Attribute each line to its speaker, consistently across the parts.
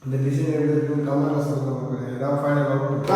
Speaker 1: இந்த டிசைன் எப்படி இருக்குன்னு கமெண்ட்ல சொல்லுங்க. ஏதாவது ஃபைனல் அவுட்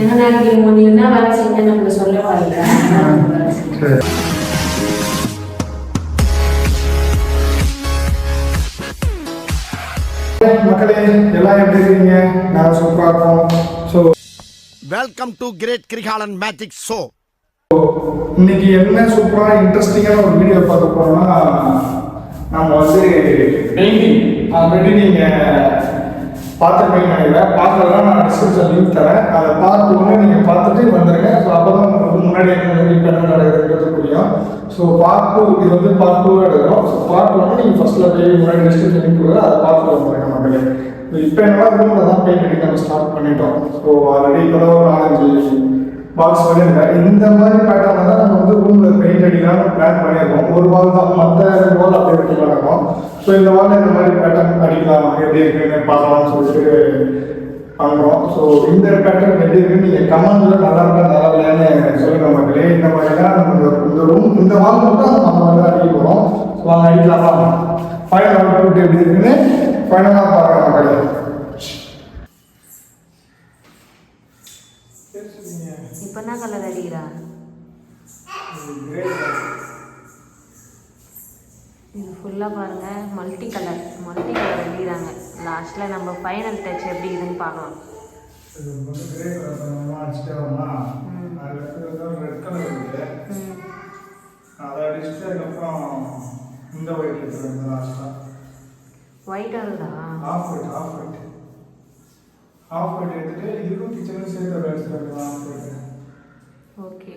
Speaker 2: என்ன நாளைக்கு நீ என்ன வேலை செஞ்ச நம்ம சொல்ல வரல.
Speaker 1: சரி மக்களே எல்லாம் எப்படி இருக்கீங்க? நான் சூப்பரா இருக்கோம். So
Speaker 3: welcome to great Kirikalan magic show.
Speaker 1: இன்னைக்கு என்ன சூப்பரா இன்ட்ரெஸ்டிங்கான ஒரு வீடியோ பார்க்க போறோம்னா, நம்ம வந்து பெயிண்டிங் ஆல்ரெடி நீங்க பார்த்துருப்பீங்க நினைக்கிறேன். பார்க்கலாம் நான் டிஸ்கிரிப்ஷன் லிங்க் தரேன். அதை பார்த்து நீங்கள் பார்த்துட்டு வந்துடுங்க. ஸோ அப்போ தான் உங்களுக்கு முன்னாடி இப்போ என்ன நடக்குதுன்றது புரியும். ஸோ பார்ட் 2 இது வந்து பார்ட் 2 எடுக்கிறோம். ஸோ பார்ட் 1 நீங்கள் ஃபஸ்ட்டில் போய் முன்னாடி டிஸ்கிரிப்ஷன் லிங்க் கொடுக்குற அதை பார்த்துட்டு வந்துடுங்க மக்களே. இப்போ என்னன்னா ரூமில் தான் பெயிண்ட் அடிக்க நம்ம ஸ்டார்ட் பண்ணிட்டோம். ஸோ ஆல்ரெடி இப்போ தான் ஒரு 4-5 பாக்ஸ் பண்ணியிருக்கேன். இந்த மாதிரி பேட்டர்னில் தான் நம்ம வந்து ரூமில் பெயிண்ட் அடிக்கலாம்னு பிளான் பண்ணியிருக்கோம். ஒரு வால் தான், மற்ற 2 வால் அப்படியே வைக்கலாம் இருக்கும். ஸோ இந்த வால் இந்த மாதிரி பேட்டர்ன் அடிக்கலாம், எப்படி இருக்குன்னு பார்க்கலாம்னு சொல்லிட்டு பண்ணுறோம். ஸோ இந்த பேட்டர்ன் எப்படி இருக்குன்னு நீங்கள் கமெண்ட்ல நல்லா இருக்கா நல்லா இல்லைன்னு சொல்லுங்க மக்களே. இந்த மாதிரி தான் நம்ம இந்த ரூம் இந்த வால் மட்டும் அந்த மாதிரி தான் அடிக்க போகிறோம். ஸோ வாங்க அடிக்கலாமா? ஃபைனல் அவுட்புட் எப்படி இருக்குன்னு ஃபைனலாக பார்க்கலாம் மக்களே.
Speaker 2: இப்போ என்ன கலர் அடிக்கிறா? இது ஃபுல்லாக பாருங்க, மல்டி கலர் அடிக்கிறாங்க. லாஸ்ட்டில் நம்ம ஃபைனல் டச் எப்படி இதுன்னு பார்க்கலாம்.
Speaker 1: ரெட் கலர் இருக்கு, அதை அடிச்சுட்டு அதுக்கப்புறம் இந்த ஒயிட் எடுத்துருங்க. லாஸ்ட்டாக
Speaker 2: ஒயிட் வருதா?
Speaker 1: ஆஃப் ஒயிட் எடுத்துட்டு இதுக்கும் கிச்சனும் சேர்த்து அடிச்சுட்டு ஆஃப் ஒயிட்.
Speaker 2: ஓகே,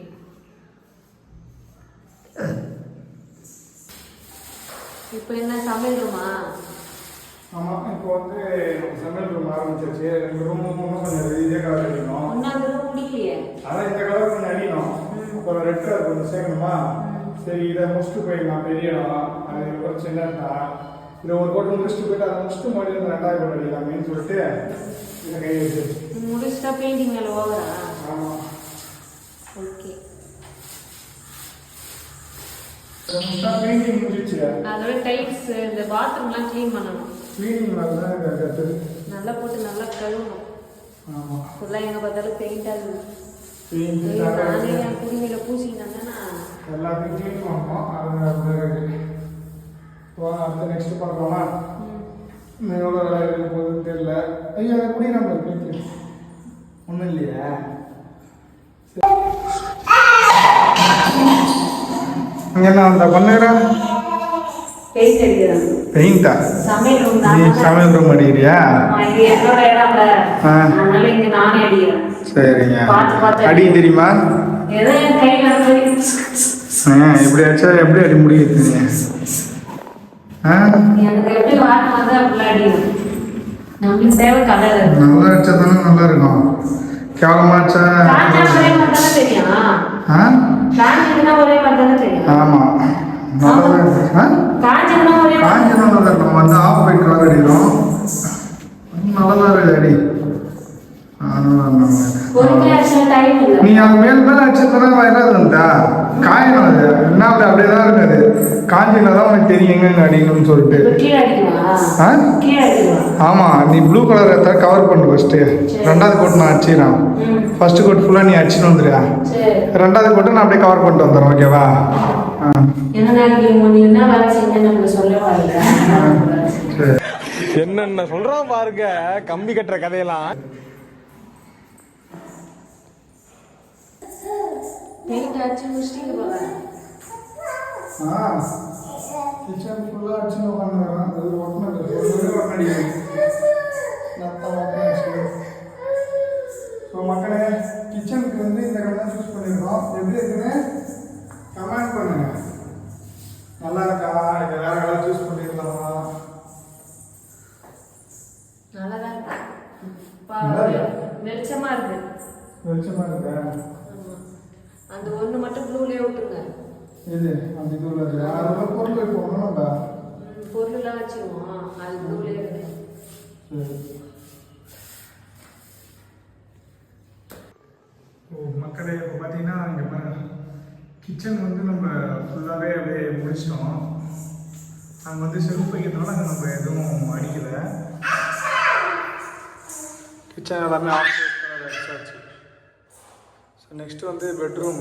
Speaker 2: இப்போ என்ன சமையல் ரூமா?
Speaker 1: ஆமாம், இப்போ வந்து சமையல் ரூம் ஆரம்பிச்சிருச்சு. 2 ரூமும் கொஞ்சம் இதே கலர் அடிக்கணும்.
Speaker 2: ஒன்றாவது ரூம் முடிக்கலையே,
Speaker 1: அதான் இந்த கலர் கொஞ்சம் அடிக்கணும். அப்புறம் ரெட் கலர் கொஞ்சம் சேர்க்கணுமா? சரி, இதை முடிச்சுட்டு போயிடலாம். பெரிய இடம், அதுக்கப்புறம் சின்ன இடம். இதை ஒரு கோட்டை முடிச்சுட்டு போயிட்டு அதை முடிச்சுட்டு மறுபடியும் 2வது கோட்டை அடிக்கலாமேன்னு சொல்லிட்டு இதை கை வச்சு
Speaker 2: முடிச்சுட்டா பெயிண்டிங் மேலே ஓவரா?
Speaker 1: ஆமாம்,
Speaker 2: ஓகே.
Speaker 1: பெயிண்டிங் முடிச்சு
Speaker 2: அதோட டைல்ஸ் இந்த பாத்ரூம்லாம் க்ளீன் பண்ணணும்.
Speaker 1: கிளீனிங் தான் கட்டுது.
Speaker 2: நல்லா போட்டு நல்லா கழுவணும்.
Speaker 1: ஆமாம்,
Speaker 2: ஃபுல்லாக எங்கே பார்த்தாலும் பெயிண்டாக இருக்குது.
Speaker 1: பெயிண்ட்
Speaker 2: நானே என் குடிமையில பூசிக்கிட்டாங்கன்னா
Speaker 1: எல்லாத்தையும் க்ளீன் பண்ணோம். அது அடுத்த நெக்ஸ்ட் பார்க்கலாமா? எவ்வளோ வேலை இருக்க போகுதுன்னு தெரியல. ஐயா, அதை குடி நம்ம பெயிண்ட் ஒன்றும் இல்லையா? என்ன அந்த பண்ணுறா
Speaker 2: பெயிண்ட் அடிக்கிறாங்க.
Speaker 1: பெயிண்டா?
Speaker 2: சமையல் ரூம்
Speaker 1: நீ சமையல் ரூம் அடிக்கிறியா?
Speaker 2: இது என்னோட இடம், அதனால இங்கே நானே அடிக்கிறேன்.
Speaker 1: சரிங்க,
Speaker 2: பார்த்து
Speaker 1: அடி தெரியுமா?
Speaker 2: ஏதோ என் கையில்
Speaker 1: இப்படி அடிச்சா எப்படி அடி முடியுதுங்க?
Speaker 2: எனக்கு எப்படி வாட்டம் வந்து அப்படிலாம் அடிக்கணும். நம்மளுக்கு தேவை கலர்.
Speaker 1: நல்லா அடிச்சா தானே நல்லா இருக்கும். கேவலமாச்சா
Speaker 2: ஒரே மாதிரி தானே தெரியும். காஞ்சதுன்னா ஒரே மாதிரி தானே தெரியும்.
Speaker 1: ஆமாம்,
Speaker 2: காஞ்சதுன்னா ஒரே
Speaker 1: காஞ்சி நல்லா தான். நம்ம வந்து ஆஃப் ஒயிட் கலர் அடிக்கிறோம், நல்லா தான் இருக்குது அடி. நீ அது மேல் அடிச்சதுனா வராதுன்ட்டா காயணும். அது என்ன அப்படியே தான் இருக்காது. காஞ்சினா தான் உனக்கு தெரியும் எங்கெங்க அடிக்கணும்னு சொல்லிட்டு. ஆமாம், நீ ப்ளூ கலர் எடுத்தா கவர் பண்ணு ஃபஸ்ட்டு. 2வது கோட் நான் அடிச்சிடறேன். ஃபர்ஸ்ட் கோட் ஃபுல்லாக நீ அடிச்சுட்டு வந்துடுறியா? 2வது கோட்டை நான் அப்படியே கவர் பண்ணிட்டு வந்துடுறேன். ஓகேவா?
Speaker 4: என்னென்ன சொல்றான் பாருங்க, கம்பி கட்டுற கதையெல்லாம்.
Speaker 1: கிச்சன் ஃபுல்லாக அடிச்சு உட்காந்துருக்கான். அது ஒட்டினது ஸோ மக்களே, கிச்சனுக்கு வந்து இந்த கலர் சூஸ் பண்ணியிருக்கோம். எப்படி இருக்குன்னு கமெண்ட் பண்ணுங்க. நல்லா இருக்கா? இல்லை வேற கலர் சூஸ் பண்ணியிருக்கலாமா?
Speaker 2: வெளிச்சமா இருக்கு.
Speaker 1: வெளிச்சமா இருக்கா?
Speaker 2: அந்த ஒன்று மட்டும் ப்ளூலேயே விட்டுருங்க.
Speaker 1: இது அந்த இதுல அதெல்லாம் பொருள் வைப்போம். நம்ம
Speaker 2: பொருளெல்லாம் வச்சுக்குவோம், அது ப்ளூலேயே இருக்கு.
Speaker 1: மக்களே இப்போ பார்த்தீங்கன்னா இங்கே பாருங்க, கிச்சன் வந்து நம்ம ஃபுல்லாகவே அப்படியே முடிச்சிட்டோம். அங்கே வந்து செல்ஃப் வைக்கிறதுனால அங்கே நம்ம எதுவும் அடிக்கலை. கிச்சன் எல்லாமே ஆஃப் கலர் அடிச்சாச்சு. ஸோ நெக்ஸ்ட்டு வந்து பெட்ரூம்.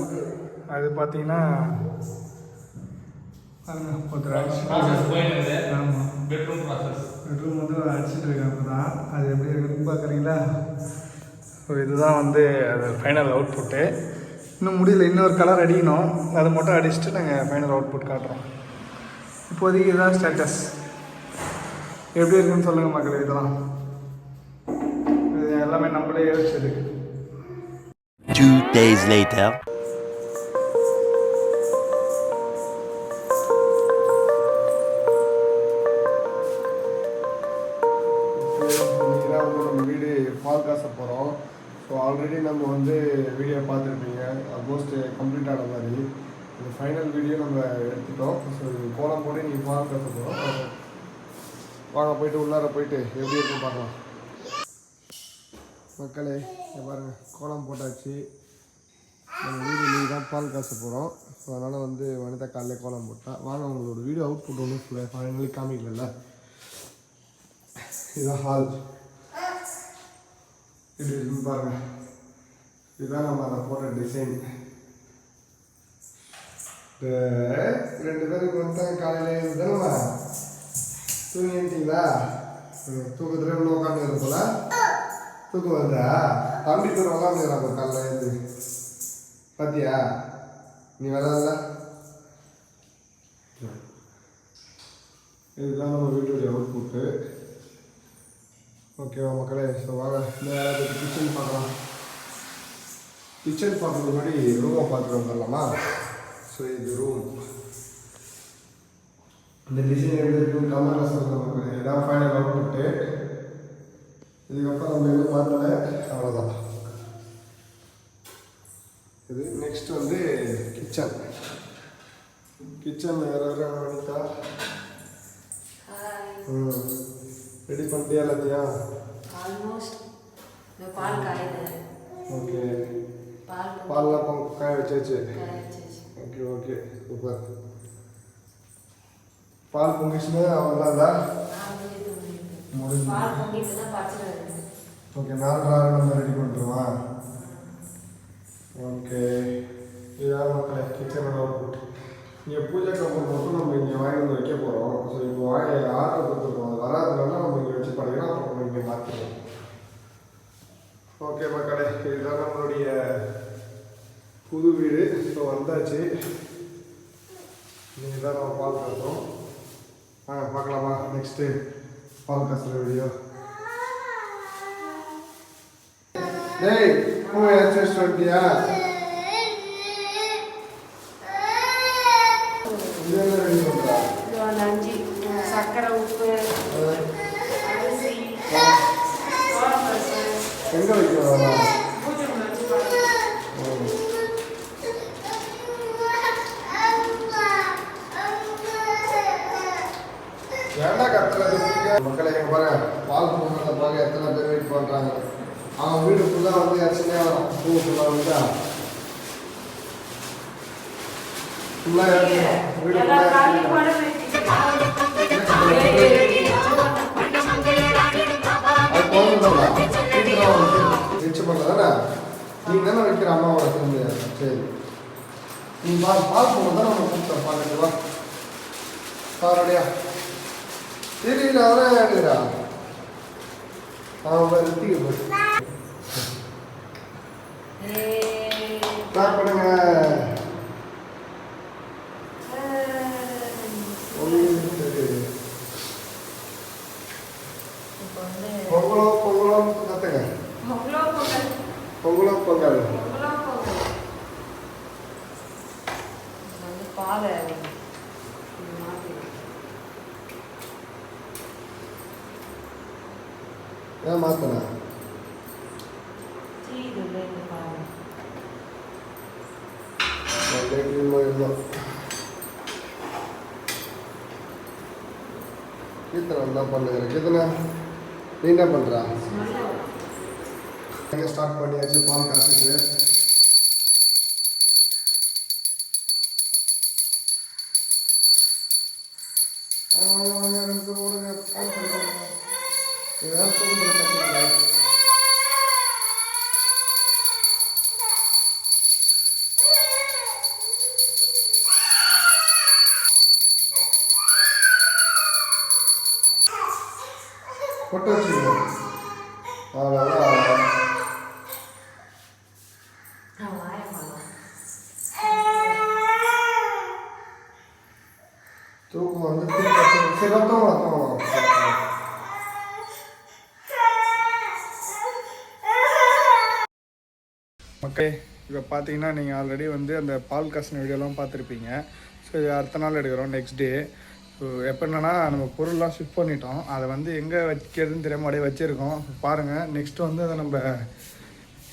Speaker 1: அது பார்த்தீங்கன்னா ஒருத்தர் அடிச்சுட்டு, ஆமாம் பெட்ரூம் வந்து அடிச்சுட்டு இருக்கேன். அப்போ தான் அது எப்படி இருக்குன்னு பார்க்குறீங்களா? ஸோ இதுதான் வந்து அது ஃபைனல் அவுட்புட்டு. இன்னும் முடியல, இன்னொரு கலர் அடிக்கணும். அதை மட்டும் அடிச்சுட்டு நாங்கள் ஃபைனல் அவுட்புட் காட்டுறோம். இப்போதைக்கு இதுதான் ஸ்டேட்டஸ். எப்படி இருக்குன்னு சொல்லுங்கள் மக்கள். இதெல்லாம் இது எல்லாமே நம்மளே யோசிச்சது.
Speaker 3: 2 days later.
Speaker 5: வீடு பால் காச போகிறோம். ஸோ ஆல்ரெடி நம்ம வந்து வீடியோ பார்த்துருப்பீங்க. ஆல்மோஸ்ட் கம்ப்ளீட் ஆன மாதிரி இந்த ஃபைனல் வீடியோ நம்ம எடுத்துட்டோம். ஸோ கோலம் போட்டு நீங்கள் பால் காச போகிறோம். வாங்க போயிட்டு உள்ளார போயிட்டு எப்படி இருக்குன்னு பார்க்கலாம். மக்களே பாருங்கள், கோலம் போட்டாச்சு. நம்ம வீடு நீங்கள் தான் பால் காசு போகிறோம். ஸோ அதனால் வந்து வனிதா காலையிலே கோலம் போட்டால் வாங்க உங்களோட வீடியோ அவுட்புட் ஒன்றும் ஃபைனலி காமிக்கல. இதுதான் ஹால். இப்படி இருக்குன்னு பாருங்கள். இதுதான் நம்ம அதை போட்ட டிசைன். ரெண்டு பேருக்கு வந்து காலையில் இருந்தாலும் தூங்கிட்டீங்களா? தூக்கத்தில் இவ்வளோ உட்காந்து இருப்போல. தூக்கம் வருதா? தம்பி பேர் உட்காந்துக்கிறாங்க காலையில் இருந்து. பார்த்தியா நீ விளாட்ல? இதுதான் நம்ம வீட்டுடைய அவுட்புட்டு. ஓகேவா மக்களே? ஸோ வாங்க இந்த கிச்சன் பார்க்கலாம். கிச்சன் பார்க்கறதுக்கு முன்னாடி ரூமை பார்த்துட்டு வந்துடலாமா? ஸோ இது ரூம். இந்த டிசைன் எப்படி இருக்குன்னு கமெண்ட்டில் சொல்லுங்கள் மக்களே. இதான் ஃபைனல் அவுட்புட்டு. இதுக்கப்புறம் நம்ம எதுவும் மாற்றலை, அவ்வளோதான். இது நெக்ஸ்ட் வந்து கிச்சன். கிச்சன் வேறு வனிதா ரெடி பண்ணிட்டியா எல்லாத்தையும்?
Speaker 2: ஆல்மோஸ்ட் பால் காயுது.
Speaker 5: ஓகே, பால்லாம் காய வச்சாச்சு. Okay okay super. பால் பொங்கிச்சுன்னா அவ்வளோதான் முடிஞ்சு. ஓகே, 4 நம்ம ரெடி பண்ணிட்டுருவா. ஓகே, இதுதான் மக்களே கிச்சனோட அவுட்புட். இங்கே பூஜை கப்பல் மட்டும் நம்ம இங்கே வாங்கி வந்து வைக்க போகிறோம். ஸோ இப்போ ஆர்டர் கொடுத்துருக்கோம். அது வராதுனால நம்ம இங்கே வச்சு படிக்கலாம். அப்புறம் நம்ம இங்கே மாற்றிடுவோம். ஓகே மக்களே, இதுதான் நம்மளுடைய புது வீடு. ஸோ வந்தாச்சு. நீங்கள் தான் நம்ம பால் காசுறோம். பார்க்கலாமா நெக்ஸ்ட்டு பால் காசுற வீடியோ? டேய் பூ ஏதாச்சும் வந்துட்டியா? இதெல்லாம் ரெடி பண்ணுறா?
Speaker 2: அஞ்சு சக்கரை, உப்பு, அரிசி,
Speaker 5: எங்கே வைக்கிறோம்? ஏன்னா கத்துறது மக்களை எங்க பாருங்க, பால் பொங்கலை பார்க்க எத்தனை பேர் வெயிட் பண்ணுறாங்க. அவன் வீடு ஃபுல்லாக வந்து அரிசினே வரும். பூ ஃபுல்லாக வந்து ஃபுல்லாக வீடு அது குழந்தைங்களா வச்சு பண்ணதானே நீங்கள் தானே வைக்கிற அம்மாவோட சேர்ந்து. சரி, நீ பால் பொங்கல் தான் நம்ம கூப்பிட்டோம். பார்த்துட்டு வா பாருடையா. சரி அவரே எடுக்கிறா. அவன் ரித்திக்கு போய் ஸ்டார்ட் பண்ணுங்க. பொங்கலம் பொங்கலம் கற்றுங்க. பொங்கலம் பொங்கல்
Speaker 2: பால்
Speaker 5: ஏன் மாற்றினா? கீர்த்தனை என்ன பண்ணுற? கீர்த்தனை நீ என்ன பண்ணுறா? ஸ்டார்ட் பண்ணியாச்சு பால் காய்ச்சிட்டு. வாங்க ரெண்டு பேரும் ஓடுங்க ஃபோன் பண்ணி கொடுங்க ஏதாவது சொல்லுங்க கொட்டை வச்சுக்கோங்க அவ்வளோதான் தூக்கம் வந்து சரி ரத்தம்
Speaker 1: மக்களே இப்போ பார்த்தீங்கன்னா நீங்கள் ஆல்ரெடி வந்து அந்த பால் காசின வீடியோலாம் பார்த்துருப்பீங்க. ஸோ இது அடுத்த நாள் எடுக்கிறோம் நெக்ஸ்ட் டே. ஸோ எப்போ என்னென்னா நம்ம பொருள்லாம் ஷிஃப்ட் பண்ணிட்டோம். அதை வந்து எங்கே வைக்கிறதுன்னு தெரியாமல் அப்படியே வச்சுருக்கோம். பாருங்கள் நெக்ஸ்ட்டு வந்து அதை நம்ம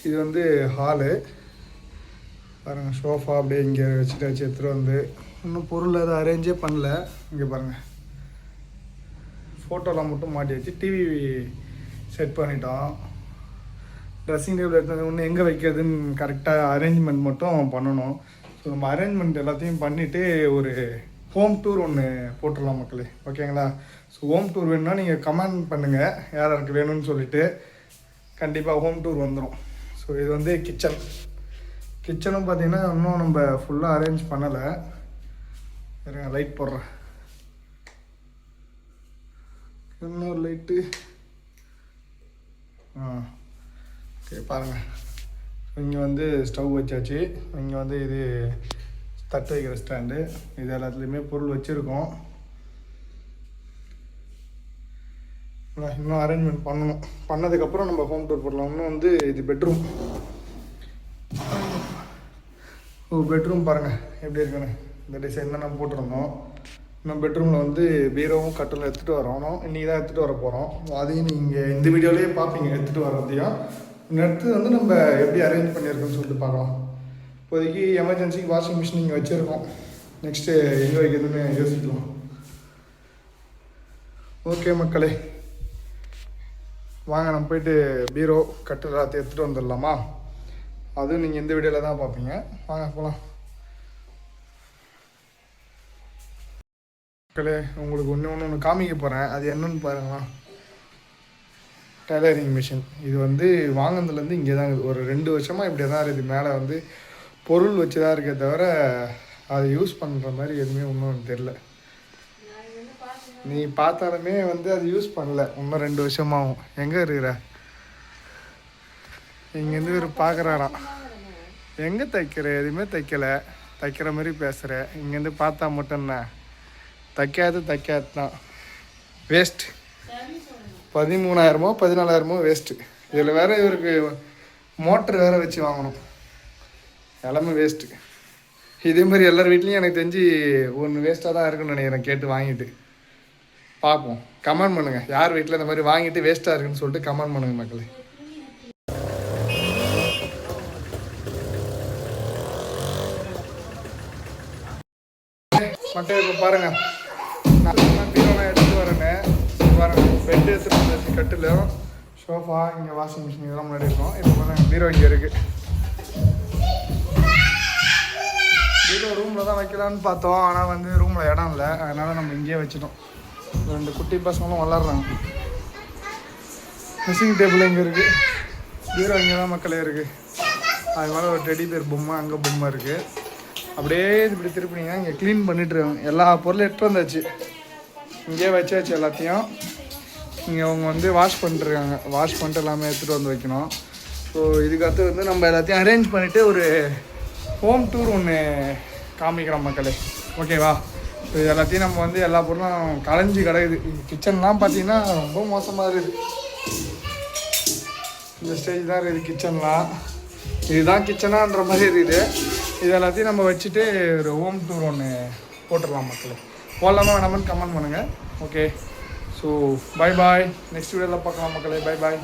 Speaker 1: இது வந்து ஹாலு பாருங்கள், சோஃபா அப்படியே இங்கே வச்சு எடுத்துகிட்டு வந்து இன்னும் பொருள் எதுவும் அரேஞ்சே பண்ணல. இங்கே பாருங்கள் ஃபோட்டோலாம் மட்டும் மாட்டி வச்சு டிவி செட் பண்ணிட்டோம். ட்ரெஸ்ஸிங் டேபிள் எடுத்து ஒன்று எங்கே வைக்கிறதுன்னு கரெக்டாக அரேஞ்ச்மெண்ட் மட்டும் பண்ணணும். ஸோ நம்ம அரேஞ்ச்மெண்ட் எல்லாத்தையும் பண்ணிவிட்டு ஒரு ஹோம் டூர் ஒன்று போட்டுடலாம் மக்களே, ஓகேங்களா? ஸோ ஹோம் டூர் வேணும்னா நீங்கள் கமெண்ட் பண்ணுங்கள் யார் யாருக்கு வேணும்னு சொல்லிவிட்டு கண்டிப்பாக ஹோம் டூர் வந்துடும். ஸோ இது வந்து கிச்சனும் பார்த்திங்கன்னா இன்னும் நம்ம ஃபுல்லாக அரேஞ்ச் பண்ணலை. இருங்க லைட் போடுறேன், இன்னொரு லைட்டு. ஓகே பாருங்கள், இங்கே வந்து ஸ்டவ் வச்சாச்சு. இங்கே வந்து இது தட்டு வைக்கிற ஸ்டாண்டு. இது எல்லாத்துலேயுமே பொருள் வச்சுருக்கோம். இன்னும் அரேஞ்ச்மெண்ட் பண்ணணும். பண்ணதுக்கப்புறம் நம்ம ஹோம் டூர் போடலாம். இன்னும் வந்து இது பெட்ரூம். பெட்ரூம் பாருங்கள் எப்படி இருக்குன்னு. இந்த டிசைன் தான் நம்ம போட்டிருந்தோம். இன்னும் பெட்ரூமில் வந்து பீரோவும் கட்டில் எடுத்துகிட்டு வரணும். இன்றைக்கி தான் எடுத்துகிட்டு வர போகிறோம். அதையும் நீங்கள் இந்த வீடியோலேயே பார்ப்பீங்க எடுத்துகிட்டு வர்றதையும். அடுத்து வந்து நம்ம எப்படி அரேஞ்ச் பண்ணியிருக்கோம்னு சொல்லிட்டு பார்க்கலாம். இப்போதைக்கு எமர்ஜென்சிக்கு வாஷிங் மிஷின் இங்கே வச்சுருக்கோம். நெக்ஸ்ட்டு எங்கே வைக்கிறதுன்னு யோசிக்கலாம். ஓகே மக்களே, வாங்க நம்ம போயிட்டு பீரோ கட்டில் எல்லாத்தையும் எடுத்துகிட்டு வந்துடலாமா? அதுவும் நீங்கள் இந்த வீடியோவில் தான் பார்ப்பீங்க. வாங்க போகலாம் மக்களே. உங்களுக்கு ஒன்று காமிக்க போகிறேன். அது என்னன்னு பாருங்களா, டெய்லரிங் மிஷின். இது வந்து வாங்கினதுலேருந்து இங்கே தான் இருக்குது. ஒரு 2 வருஷமாக இப்படியே தான் இருக்குது. மேலே வந்து பொருள் வச்சு தான் இருக்கே தவிர அதை யூஸ் பண்ணுற மாதிரி எதுவுமே ஒன்றும் தெரில. நீ பார்த்தாலுமே வந்து அது யூஸ் பண்ணல. இன்னும் 2 வருஷமாகும். எங்கே இருக்கிற? இங்கேருந்து ஒரு பார்க்குறாராம். எங்கே தைக்கிற? எதுவுமே தைக்கலை. தைக்கிற மாதிரி பேசுகிற. இங்கேருந்து பார்த்தா மட்டும் என்ன தைக்காது தான் வேஸ்ட். 13,000மோ 14,000மோ வேஸ்ட்டு. இதில் வேறு இவருக்கு மோட்ரு வேறு வச்சு வாங்கணும். எல்லாமே வேஸ்ட்டு. இதே மாதிரி எல்லார் வீட்லேயும் எனக்கு தெரிஞ்சு ஒன்று வேஸ்ட்டாக தான் இருக்குன்னு நினைக்கிறேன். கேட்டு வாங்கிட்டு பார்ப்போம். கமெண்ட் பண்ணுங்கள் யார் வீட்டில் இந்த மாதிரி வாங்கிட்டு வேஸ்ட்டாக இருக்குன்னு சொல்லிட்டு கமெண்ட் பண்ணுங்கள் மக்களே. மக்கள் இப்போ பாருங்கள், நான் பீரோலாம் எடுத்துகிட்டு வரேன்னு பாருங்கள். பெட்டு எடுத்துகிட்டு வந்தாச்சு, கட்டிலும் சோஃபா, இங்கே வாஷிங் மிஷின் இதெல்லாம் முன்னாடி இருக்கும். இப்போ பாருங்கள் பீரோ இங்கே இருக்குது. பீரோ ரூமில் தான் வைக்கலான்னு பார்த்தோம். ஆனால் வந்து ரூமில் இடம் இல்லை. அதனால் நம்ம இங்கேயே வச்சுட்டோம். 2 குட்டி பசங்களும் விளாட்றாங்க. ட்ரெஸ்ஸிங் டேபிள் இங்கே இருக்குது. பீரோ இங்கே தான் மக்களே இருக்குது. அது மேலே ஒரு டெடி பேர் பொம்மை, அங்கே பொம்மை இருக்குது. அப்படியே இப்படி திருப்பினீங்கன்னா இங்கே க்ளீன் பண்ணிட்டுருக்காங்க. எல்லா பொருளும் எடுத்து வந்தாச்சு, இங்கேயே வச்சாச்சு. எல்லாத்தையும் இங்கே அவங்க வந்து வாஷ் பண்ணிட்டுருக்காங்க. வாஷ் பண்ணிட்டு எல்லாமே எடுத்துகிட்டு வந்து வைக்கணும். ஸோ இதுக்கடுத்து வந்து நம்ம எல்லாத்தையும் அரேஞ்ச் பண்ணிவிட்டு ஒரு ஹோம் டூர் ஒன்று காமிக்கிறோம் மக்களே, ஓகேவா? ஸோ இது எல்லாத்தையும் நம்ம வந்து எல்லா பொருளும் களைஞ்சி கிடக்குது. கிச்சன்லாம் பார்த்தீங்கன்னா ரொம்ப மோசமாக இருக்குது. இந்த ஸ்டேஜ் தான் இருக்குது கிச்சன்லாம். இதுதான் கிச்சனான்ற மாதிரி இருக்குது. இது எல்லாத்தையும் நம்ம வச்சுட்டு ஒரு ஹோம் டூர் ஒன்று போட்டுடலாம் மக்களே. போடலாமா வேணாமான்னு கமெண்ட் பண்ணுங்கள். Okay, so bye bye. Next வீடியோவில் பார்க்கலாம் மக்களே. Bye bye.